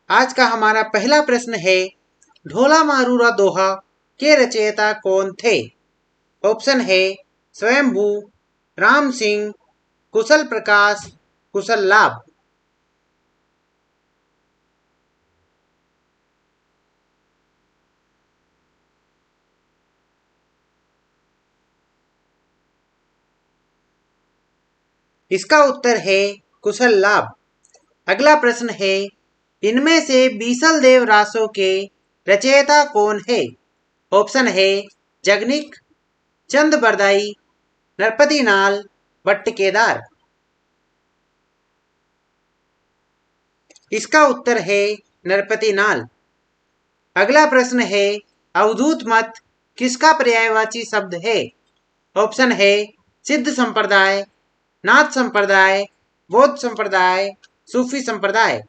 आज का हमारा पहला प्रश्न है, ढोला मारूरा दोहा के रचयिता कौन थे? ऑप्शन है स्वयंभू, राम सिंह, कुशल प्रकाश, कुशल लाभ। इसका उत्तर है कुशल लाभ। अगला प्रश्न है, इनमें से बीसल देव रासों के रचयिता कौन है? ऑप्शन है जगनिक, चंद बरदाई, नरपति नाल, भट्ट केदार। इसका उत्तर है नरपति नाल। अगला प्रश्न है, अवधूत मत किसका पर्यायवाची शब्द है? ऑप्शन है सिद्ध संप्रदाय, नाथ संप्रदाय, बौद्ध संप्रदाय, सूफी संप्रदाय।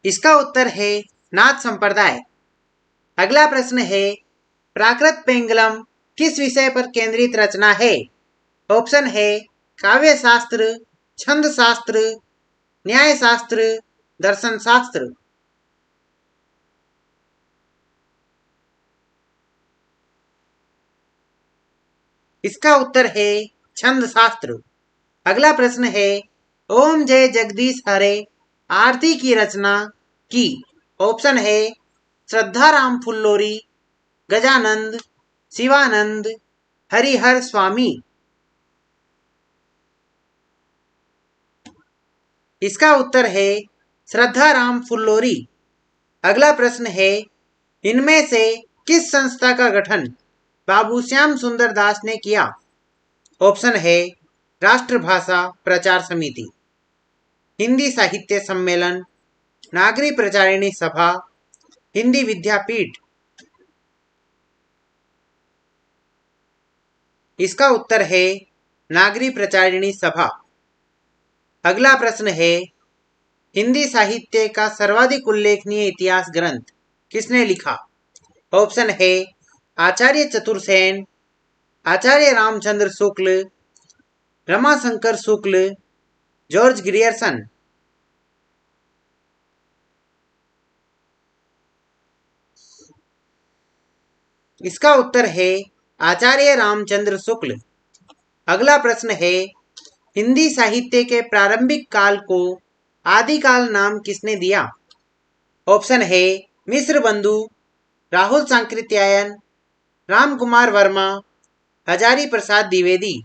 इसका उत्तर है नाथ संप्रदाय। अगला प्रश्न है, प्राकृत पेंगलम किस विषय पर केंद्रित रचना है? ऑप्शन है काव्य शास्त्र, छंद शास्त्र, न्याय शास्त्र, दर्शन शास्त्र। इसका उत्तर है छंद शास्त्र। अगला प्रश्न है, ओम जय जगदीश हरे आरती की रचना की? ऑप्शन है श्रद्धाराम फुल्लोरी, गजानंद, शिवानंद, हरिहर स्वामी। इसका उत्तर है श्रद्धाराम फुल्लोरी। अगला प्रश्न है, इनमें से किस संस्था का गठन बाबू श्याम सुंदर दास ने किया? ऑप्शन है राष्ट्रभाषा प्रचार समिति, हिंदी साहित्य सम्मेलन, नागरी प्रचारिणी सभा, हिंदी विद्यापीठ। इसका उत्तर है नागरी प्रचारिणी सभा। अगला प्रश्न है, हिंदी साहित्य का सर्वाधिक उल्लेखनीय इतिहास ग्रंथ किसने लिखा? ऑप्शन है आचार्य चतुर्सेन, आचार्य रामचंद्र शुक्ल, रमाशंकर शुक्ल, जॉर्ज ग्रियर्सन। इसका उत्तर है आचार्य रामचंद्र शुक्ल। अगला प्रश्न है, हिंदी साहित्य के प्रारंभिक काल को आदिकाल नाम किसने दिया? ऑप्शन है मिश्र बंधु, राहुल सांकृत्यायन, राम कुमार वर्मा, हजारी प्रसाद द्विवेदी।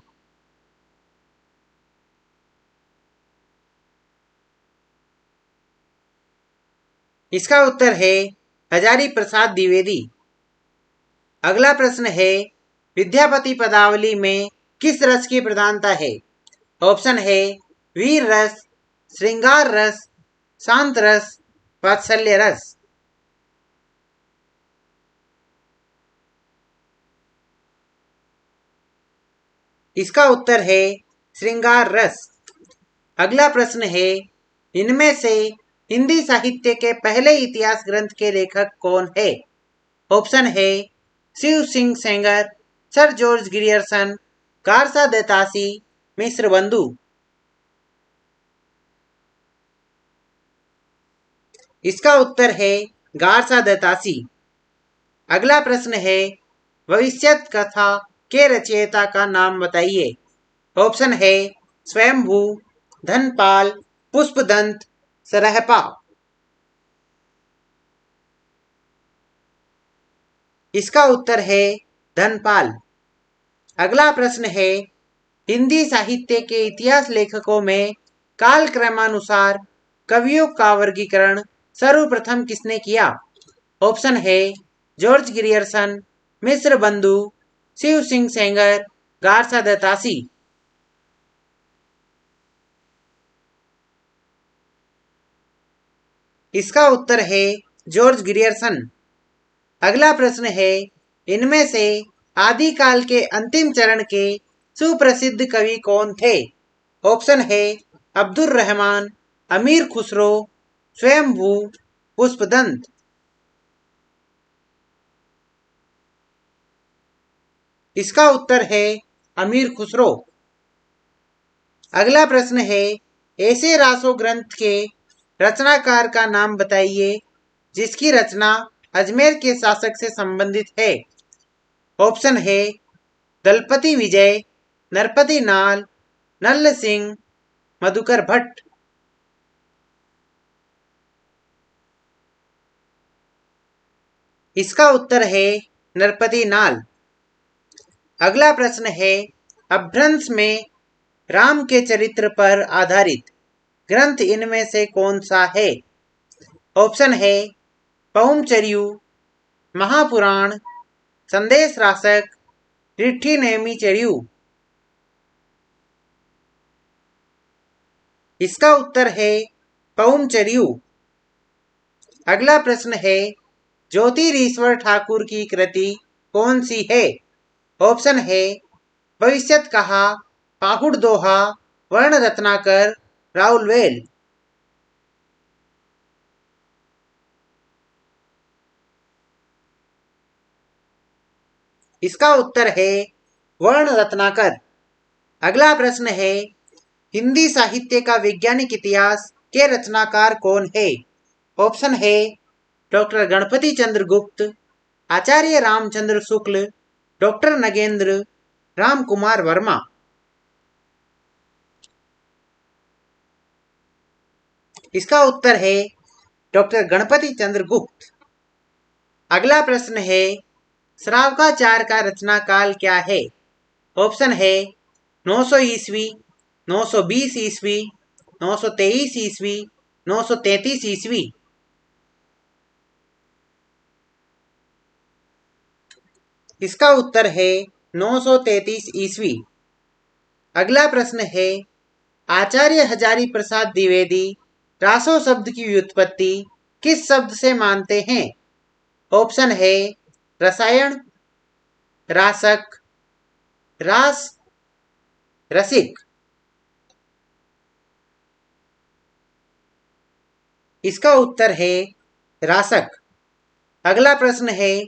इसका उत्तर है हजारी प्रसाद द्विवेदी। अगला प्रश्न है, विद्यापति पदावली में किस रस की प्रधानता है? ऑप्शन है वीर रस, श्रृंगार रस, शांत रस, वात्सल्य रस। इसका उत्तर है श्रृंगार रस। अगला प्रश्न है, इनमें से हिंदी साहित्य के पहले इतिहास ग्रंथ के लेखक कौन है? ऑप्शन है Shiv Singh Sengar, sir George Grierson, Garcin de Tassy, Mishra Bandhu. इसका उत्तर है गारसा दत्तासी। अगला प्रश्न है, भविष्यत कथा के रचयिता का नाम बताइए। ऑप्शन है स्वयंभू, धनपाल, पुष्पदंत, सरहपा। इसका उत्तर है धनपाल। अगला प्रश्न है, हिंदी साहित्य के इतिहास लेखकों में काल क्रमानुसार कवियों का वर्गीकरण सर्वप्रथम किसने किया? ऑप्शन है जॉर्ज ग्रियर्सन, मिश्र बंधु, शिव सिंह सेंगर, गारसा दत्तासी। इसका उत्तर है जॉर्ज ग्रियर्सन। अगला प्रश्न है, इनमें से आदिकाल के अंतिम चरण के सुप्रसिद्ध कवि कौन थे? ऑप्शन है अब्दुल रहमान, अमीर खुसरो, स्वयंभू, पुष्पदंत। इसका उत्तर है अमीर खुसरो। अगला प्रश्न है, ऐसे रासो ग्रंथ के रचनाकार का नाम बताइए जिसकी रचना अजमेर के शासक से संबंधित है। ऑप्शन है दलपति विजय, नरपति नाल, नल्ल सिंह, मधुकर भट्ट। इसका उत्तर है नरपति नाल। अगला प्रश्न है, अपभ्रंश में राम के चरित्र पर आधारित ग्रंथ इनमें से कौन सा है। ऑप्शन है पहुमचर्यु, महापुराण, संदेश रासक, रिट्ठी नेमी चर्यु। इसका उत्तर है पहुमचर्यु। अगला प्रश्न है, ज्योतिरीश्वर ठाकुर की कृति कौन सी है। ऑप्शन है भविष्यत कहा, पाहुड़ दोहा, वर्ण रत्नाकर, राउलवेल। इसका उत्तर है वर्ण रत्नाकर। अगला प्रश्न है, हिंदी साहित्य का वैज्ञानिक इतिहास के रचनाकार कौन है। ऑप्शन है डॉक्टर गणपति चंद्र गुप्त, आचार्य रामचंद्र शुक्ल, डॉक्टर नगेंद्र, राम कुमार वर्मा। इसका उत्तर है डॉक्टर गणपति चंद्र गुप्त। अगला प्रश्न है, श्रावकाचार का रचना काल क्या है। ऑप्शन है 900 ईस्वी, 920 ईस्वी, 923 ईस्वी, 933 ईस्वी। इसका उत्तर है 933 ईस्वी। अगला प्रश्न है, आचार्य हजारी प्रसाद द्विवेदी रासो शब्द की व्युत्पत्ति किस शब्द से मानते हैं। ऑप्शन है रसायन, रासक, रास, रसिक। इसका उत्तर है रासक। अगला प्रश्न है,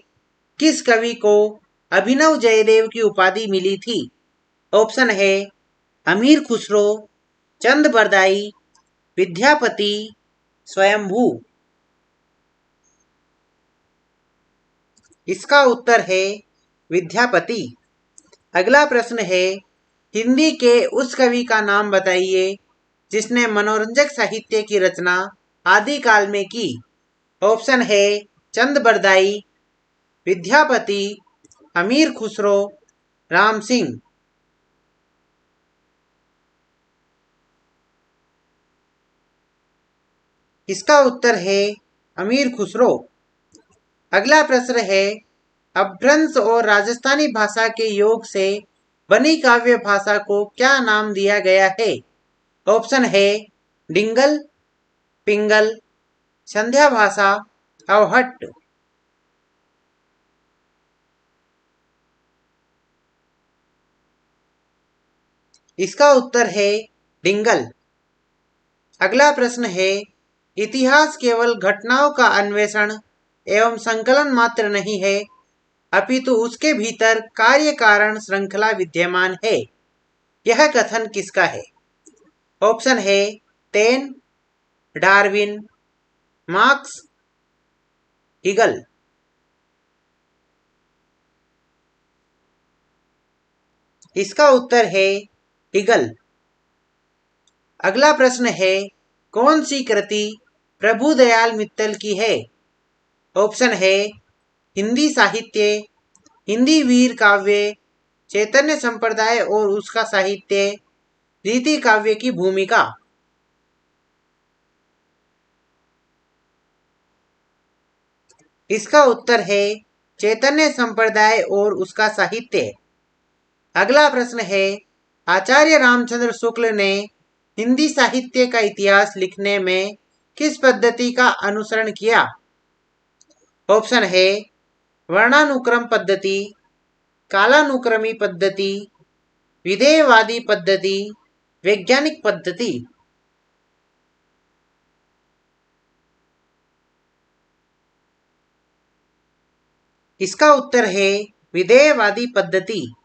किस कवि को अभिनव जयदेव की उपाधि मिली थी। ऑप्शन है अमीर खुसरो, चंद बरदाई, विद्यापति, स्वयंभू। इसका उत्तर है विद्यापति। अगला प्रश्न है, हिंदी के उस कवि का नाम बताइए जिसने मनोरंजक साहित्य की रचना आदिकाल में की। ऑप्शन है चंद बरदाई, विद्यापति, अमीर खुसरो, राम सिंह। इसका उत्तर है अमीर खुसरो। अगला प्रश्न है, अपभ्रंश और राजस्थानी भाषा के योग से बनी काव्य भाषा को क्या नाम दिया गया है। ऑप्शन है डिंगल, पिंगल, संध्या भाषा, अवहट्ट। इसका उत्तर है डिंगल। अगला प्रश्न है, इतिहास केवल घटनाओं का अन्वेषण एवं संकलन मात्र नहीं है, अपितु उसके भीतर कार्य कारण श्रृंखला विद्यमान है। यह कथन किसका है। ऑप्शन है टेन, डार्विन, मार्क्स, हीगल। इसका उत्तर है हीगल। अगला प्रश्न है, कौन सी कृति प्रभुदयाल मित्तल की है। ऑप्शन है हिंदी साहित्य, हिंदी वीर काव्य, चैतन्य संप्रदाय और उसका साहित्य, रीति काव्य की भूमिका। इसका उत्तर है चैतन्य संप्रदाय और उसका साहित्य। अगला प्रश्न है, आचार्य रामचंद्र शुक्ल ने हिंदी साहित्य का इतिहास लिखने में किस पद्धति का अनुसरण किया। ऑप्शन है वर्णानुक्रम पद्धति, कालानुक्रमी पद्धति, विधेयवादी पद्धति, वैज्ञानिक पद्धति। इसका उत्तर है विधेयवादी पद्धति।